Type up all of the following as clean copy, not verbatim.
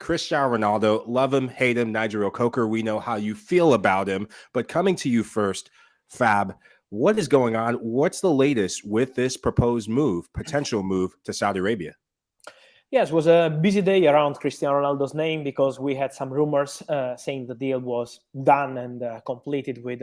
Cristiano Ronaldo. Love him, hate him, Nigel reo-coker. We know how you feel about him. But coming to you first, Fab, what is going on? What's the latest with this proposed move, potential move to Saudi Arabia? Yes, it was a busy day around Cristiano Ronaldo's name because we had some rumors saying the deal was done and completed with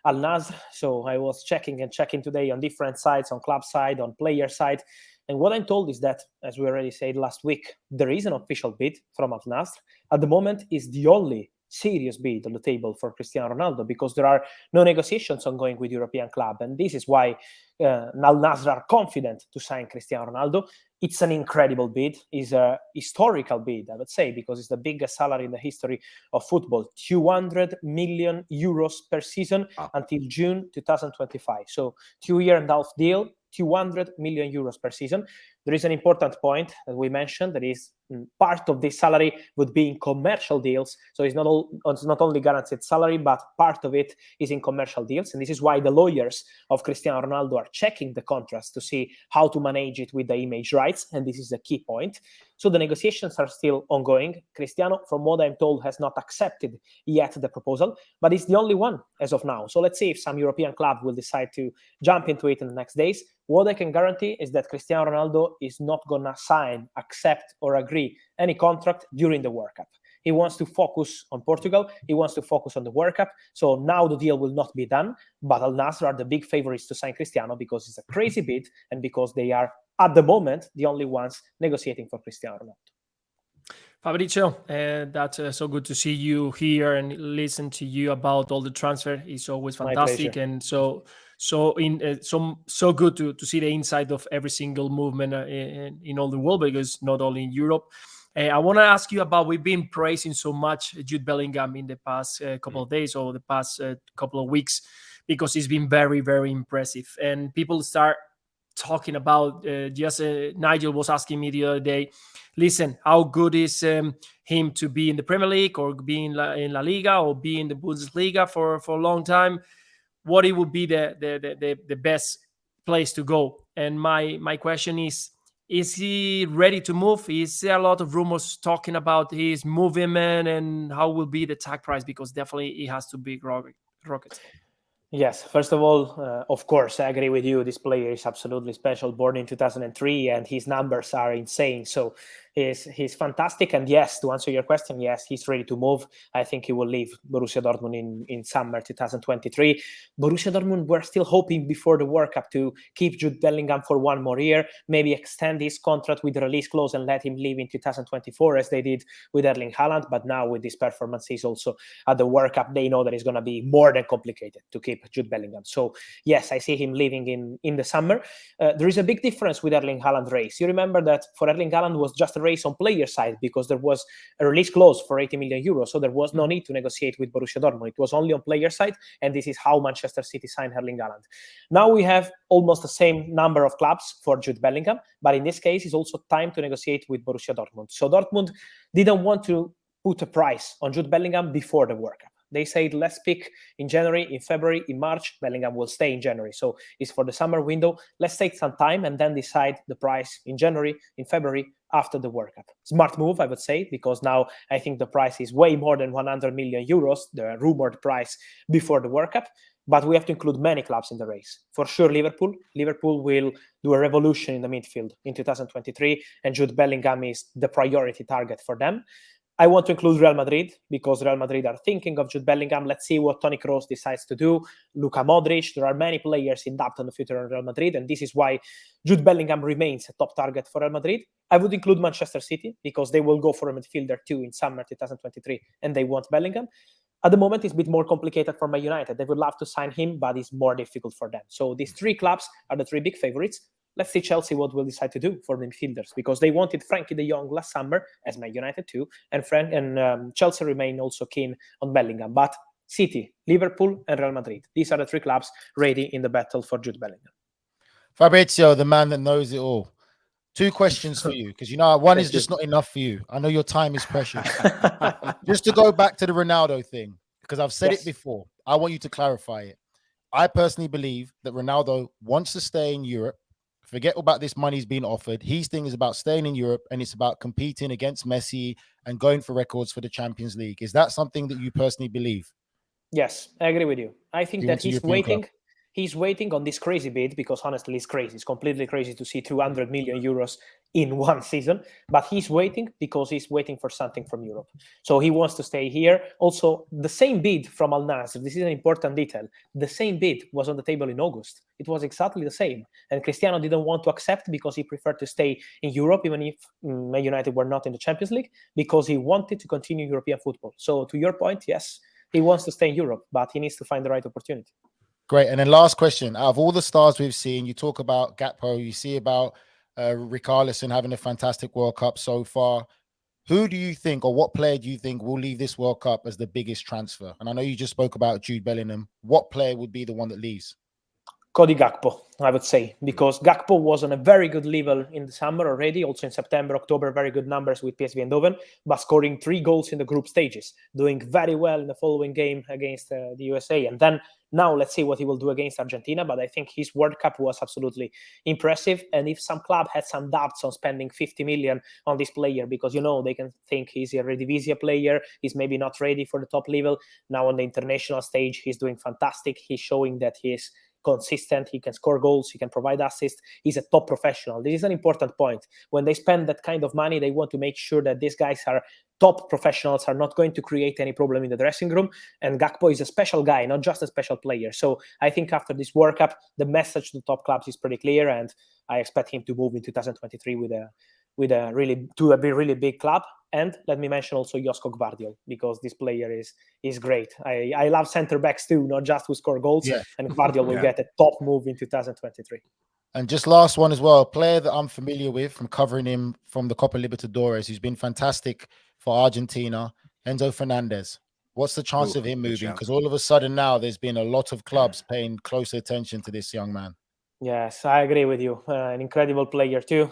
Al-Nassr. So I was checking today on different sites, on club side, on player side. And what I'm told is that, as we already said last week, there is an official bid from Al-Nassr. At the moment, is the only serious bid on the table for Cristiano Ronaldo because there are no negotiations ongoing with European club. And this is why Al-Nassr are confident to sign Cristiano Ronaldo. It's an incredible bid. It's a historical bid, I would say, because it's the biggest salary in the history of football. 200 million euros per season until June 2025. So 2-year-and-a-half deal, 200 million euros per season. There is an important point that we mentioned, that is part of this salary would be in commercial deals. So it's not only guaranteed salary, but part of it is in commercial deals. And this is why the lawyers of Cristiano Ronaldo are checking the contracts to see how to manage it with the image rights. And this is a key point. So the negotiations are still ongoing. Cristiano, from what I'm told, has not accepted yet the proposal, but it's the only one as of now. So let's see if some European club will decide to jump into it in the next days. What I can guarantee is that Cristiano Ronaldo is not going to sign, accept, or agree any contract during the World Cup. He wants to focus on Portugal. He wants to focus on the World Cup. So now the deal will not be done, but Al-Nassr are the big favorites to sign Cristiano because it's a crazy bid and because they are, at the moment, the only ones negotiating for Cristiano Ronaldo. Fabrizio, that's so good to see you here and listen to you about all the transfer. It's always fantastic, and so good to see the inside of every single movement in all the world, because not only in Europe. I want to ask you about, we've been praising so much Jude Bellingham in the past couple of days or the past couple of weeks, because he's been very, very impressive, and people start talking about Nigel was asking me the other day, listen, how good is him to be in the Premier League or be in La Liga or be in the Bundesliga for a long time? What it would be the best place to go? And my question is he ready to move? Is there a lot of rumors talking about his movement, and how will be the tag price? Because definitely he has to be rocket. Yes, first of all, of course, I agree with you. This player is absolutely special, born in 2003, and his numbers are insane. So he's fantastic. And yes, to answer your question, yes, he's ready to move. I think he will leave Borussia Dortmund in summer 2023. Borussia Dortmund were still hoping before the World Cup to keep Jude Bellingham for one more year, maybe extend his contract with the release clause and let him leave in 2024, as they did with Erling Haaland. But now with this performances also at the World Cup, they know that it's going to be more than complicated to keep Jude Bellingham. So yes, I see him leaving in the summer. There is a big difference with Erling Haaland race. You remember that for Erling Haaland was just a race on player side because there was a release clause for 80 million euros. So there was no need to negotiate with Borussia Dortmund. It was only on player side. And this is how Manchester City signed Erling Haaland. Now we have almost the same number of clubs for Jude Bellingham. But in this case, it's also time to negotiate with Borussia Dortmund. So Dortmund didn't want to put a price on Jude Bellingham before the World Cup. They said, let's pick in January, in February, in March. Bellingham will stay in January. So it's for the summer window. Let's take some time and then decide the price in January, in February, after the World Cup. Smart move, I would say, because now I think the price is way more than 100 million euros, the rumored price before the World Cup. But we have to include many clubs in the race. For sure, Liverpool. Liverpool will do a revolution in the midfield in 2023, and Jude Bellingham is the priority target for them. I want to include Real Madrid because Real Madrid are thinking of Jude Bellingham. Let's see what Toni Kroos decides to do. Luka Modric. There are many players in doubt on the future of Real Madrid, and this is why Jude Bellingham remains a top target for Real Madrid. I would include Manchester City because they will go for a midfielder too in summer 2023, and they want Bellingham. At the moment, it's a bit more complicated for Man United. They would love to sign him, but it's more difficult for them. So these three clubs are the three big favorites. Let's see Chelsea what will decide to do for the midfielders, because they wanted Frankie de Jong last summer, as Man United too, and Chelsea remain also keen on Bellingham. But City, Liverpool, and Real Madrid, these are the three clubs ready in the battle for Jude Bellingham. Fabrizio, the man that knows it all. Two questions for you, because one is just not enough for you. I know your time is precious. Just to go back to the Ronaldo thing, because I've said it before, I want you to clarify it. I personally believe that Ronaldo wants to stay in Europe Forget about this money's being offered. His thing is about staying in Europe, and it's about competing against Messi and going for records for the Champions League. Is that something that you personally believe? Yes, I agree with you. I think He that wants a European club. He's waiting on this crazy bid because honestly, it's crazy. It's completely crazy to see 200 million euros in one season. But he's waiting because he's waiting for something from Europe. So he wants to stay here. Also, the same bid from Al-Nassr. This is an important detail. The same bid was on the table in August. It was exactly the same. And Cristiano didn't want to accept because he preferred to stay in Europe, even if Man United were not in the Champions League, because he wanted to continue European football. So to your point, yes, he wants to stay in Europe, but he needs to find the right opportunity. Great. And then last question. Out of all the stars we've seen, you talk about Gakpo, you see about Richarlison having a fantastic World Cup so far. Who do you think, or what player do you think will leave this World Cup as the biggest transfer? And I know you just spoke about Jude Bellingham. What player would be the one that leaves? Cody Gakpo, I would say, because Gakpo was on a very good level in the summer already, also in September, October, very good numbers with PSV Eindhoven, but scoring 3 goals in the group stages, doing very well in the following game against the USA. And then now let's see what he will do against Argentina, but I think his World Cup was absolutely impressive. And if some club had some doubts on spending 50 million on this player, because, they can think he's a Eredivisie player, he's maybe not ready for the top level. Now on the international stage, he's doing fantastic. He's showing that he is consistent, he can score goals, he can provide assists, he's a top professional. This is an important point. When they spend that kind of money, they want to make sure that these guys are top professionals, are not going to create any problem in the dressing room. And Gakpo is a special guy, not just a special player. So I think after this World Cup, the message to the top clubs is pretty clear, and I expect him to move in 2023 with a really big club. And let me mention also Josko Gvardiol, because this player is great. I love center backs too, not just who score goals. Yeah. And Gvardiol will get a top move in 2023. And just last one as well, a player that I'm familiar with from covering him from the Copa Libertadores, who's been fantastic for Argentina, Enzo Fernandez. What's the chance of him moving? Because all of a sudden now there's been a lot of clubs paying close attention to this young man. Yes, I agree with you. An incredible player too.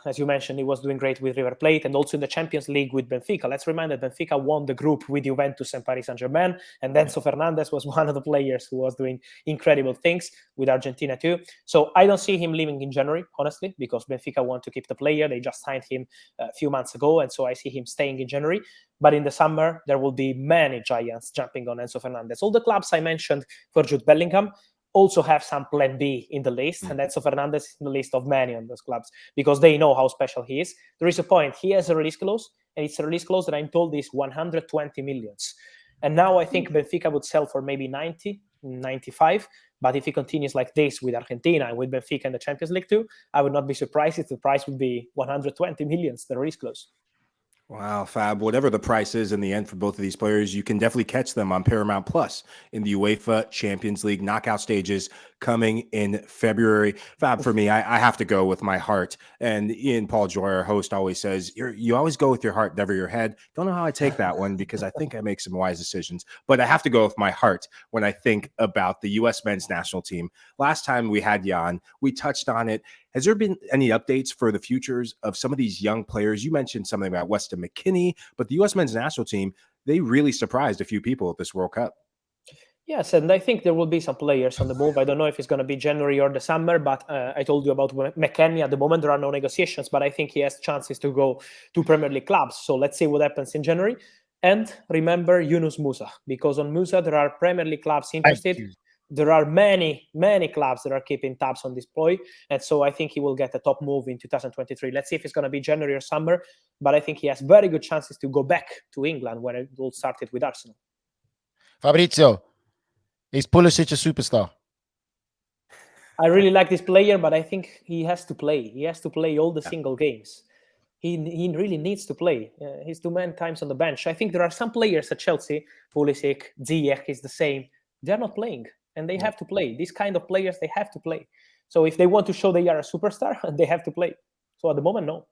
As you mentioned, he was doing great with River Plate and also in the Champions League with Benfica. Let's remind that Benfica won the group with Juventus and Paris Saint-Germain. And Enzo Fernandez was one of the players who was doing incredible things with Argentina too. So I don't see him leaving in January, honestly, because Benfica want to keep the player. They just signed him a few months ago. And so I see him staying in January. But in the summer, there will be many giants jumping on Enzo Fernandez. All the clubs I mentioned for Jude Bellingham also have some plan B in the list, and Enzo Fernandez is in the list of many on those clubs because they know how special he is. There is a point. He has a release clause, and it's a release clause that I'm told is 120 millions. And now I think Benfica would sell for maybe 90, 95. But if he continues like this with Argentina and with Benfica in the Champions League too, I would not be surprised if the price would be 120 millions, the release clause. Wow, Fab, whatever the price is in the end for both of these players, you can definitely catch them on Paramount Plus in the UEFA Champions League knockout stages coming in February. Fab, for me, I have to go with my heart. And Ian Paul Joy, our host, always says, you always go with your heart, never your head. Don't know how I take that one because I think I make some wise decisions. But I have to go with my heart when I think about the U.S. men's national team. Last time we had Jan, we touched on it. Has there been any updates for the futures of some of these young players? You mentioned something about Weston McKennie, but the U.S. men's national team, they really surprised a few people at this World Cup. Yes, and I think there will be some players on the move. I don't know if it's going to be January or the summer, but I told you about McKennie. At the moment, there are no negotiations, but I think he has chances to go to Premier League clubs. So let's see what happens in January. And remember Yunus Musa, because on Musa, there are Premier League clubs interested. There are many, many clubs that are keeping tabs on this boy. And so I think he will get a top move in 2023. Let's see if it's going to be January or summer. But I think he has very good chances to go back to England when it all started with Arsenal. Fabrizio, is Pulisic a superstar? I really like this player, but I think he has to play. He has to play all the single games. He really needs to play. He's too many times on the bench. I think there are some players at Chelsea, Pulisic, Ziyech is the same. They're not playing. And they have to play. These kind of players, they have to play. So if they want to show they are a superstar, they have to play. So at the moment, no.